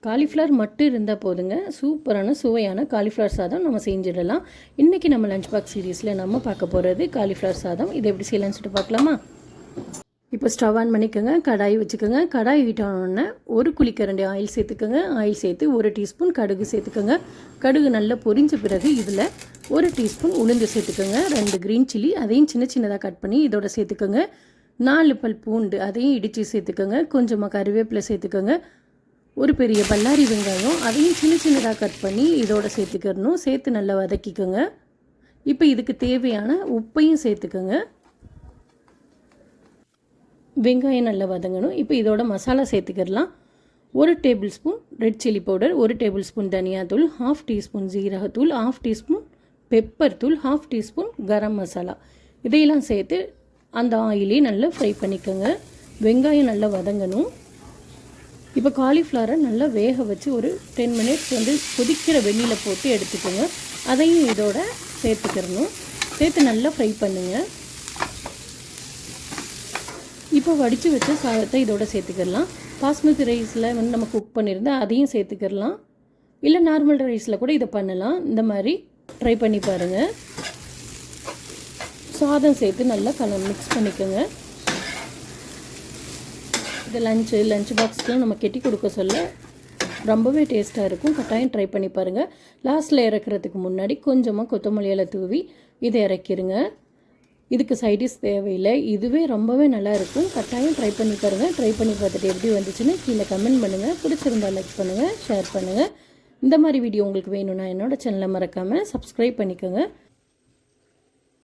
Cauliflower மட்டும் இருந்தால் போதுங்க, சூப்பரான சுவையான காலிஃப்ளவர் சாதம் நம்ம செஞ்சிடலாம். இன்றைக்கி நம்ம லஞ்ச் பாக்ஸ் சீரீஸில் நம்ம பார்க்க போகிறது காலிஃப்ளவர் சாதம். இது எப்படி செய்யலாம்னு சொல்லிட்டு பார்க்கலாமா? இப்போ ஸ்டவ் ஆன் பண்ணிக்கோங்க, கடாய் வச்சுக்கோங்க. கடாய் ஹீட்டானோடனே ஒரு குழிக்கரண்டி ஆயில் சேர்த்துக்கோங்க. ஆயில் சேர்த்து 1 டீஸ்பூன் கடுகு சேர்த்துக்கோங்க. கடுகு நல்லா பொரிஞ்ச பிறகு இதில் 1 டீஸ்பூன் உளுந்து சேர்த்துக்கோங்க. 2 க்ரீன் சில்லி அதையும் சின்ன சின்னதாக கட் பண்ணி இதோட சேர்த்துக்கோங்க. 4 பல் பூண்டு அதையும் இடித்து சேர்த்துக்கோங்க. கொஞ்சமாக கருவேப்பிலை சேர்த்துக்கோங்க. ஒரு பெரிய பல்லாரி வெங்காயம் அதையும் சின்ன சின்னதாக கட் பண்ணி இதோட சேர்த்துக்கிறணும். சேர்த்து நல்லா வதக்கிக்கோங்க. இப்போ இதுக்கு தேவையான உப்பையும் சேர்த்துக்கோங்க. வெங்காயம் நல்லா வதங்கணும். இப்போ இதோட மசாலா சேர்த்துக்கிடலாம். 1 table spoon red chilli powder, 1 table spoon தனியாத்தூள், 1/2 டீஸ்பூன் ஜீரகத்தூள், 1/2 டீஸ்பூன் பெப்பர் தூள், 1/2 டீஸ்பூன் கரம் மசாலா இதையெல்லாம் சேர்த்து அந்த ஆயிலே நல்லா ஃப்ரை பண்ணிக்கோங்க. வெங்காயம் நல்லா வதங்கணும். இப்போ காலிஃப்ளவரை நல்லா வேக வச்சு ஒரு 10 மினிட்ஸ் கொதிக்கிற வெந்நில போட்டு எடுத்துக்கோங்க. அதையும் இதோட சேர்த்துக்கிறணும். சேர்த்து நல்லா ஃப்ரை பண்ணுங்கள். இப்போ வடித்து வச்ச சாதத்தை இதோட சேர்த்துக்கிடலாம். பாஸ்மதி ரைஸில் நம்ம குக் பண்ணியிருந்தால் அதையும் சேர்த்துக்கிடலாம். இல்லை நார்மல் ரைஸில் கூட இதை பண்ணலாம். இந்த மாதிரி ட்ரை பண்ணி பாருங்கள். சாதம் சேர்த்து நல்லா மிக்ஸ் பண்ணிக்கோங்க. இது லஞ்ச் பாக்ஸ்க்குலாம் நம்ம கெட்டி கொடுக்க சொல்ல ரொம்பவே டேஸ்ட்டாக இருக்கும். கட்டாயம் ட்ரை பண்ணி பாருங்கள். லாஸ்ட்டில் இறக்குறதுக்கு முன்னாடி கொஞ்சமாக கொத்தமல்லி இலை தூவி இதை இறக்கிடுங்க. இதுக்கு சைடிஷ் தேவையில்லை. இதுவே ரொம்பவே நல்லாயிருக்கும். கட்டாயம் ட்ரை பண்ணி பாருங்கள். ட்ரை பண்ணி பார்த்துட்டு எப்படி வந்துச்சுன்னு கீழே கமெண்ட் பண்ணுங்கள். பிடிச்சிருந்தால் லைக் பண்ணுங்கள், ஷேர் பண்ணுங்கள். இந்த மாதிரி வீடியோ உங்களுக்கு வேணும்னா என்னோடய சேனலை மறக்காமல் சப்ஸ்கிரைப் பண்ணிக்கோங்க.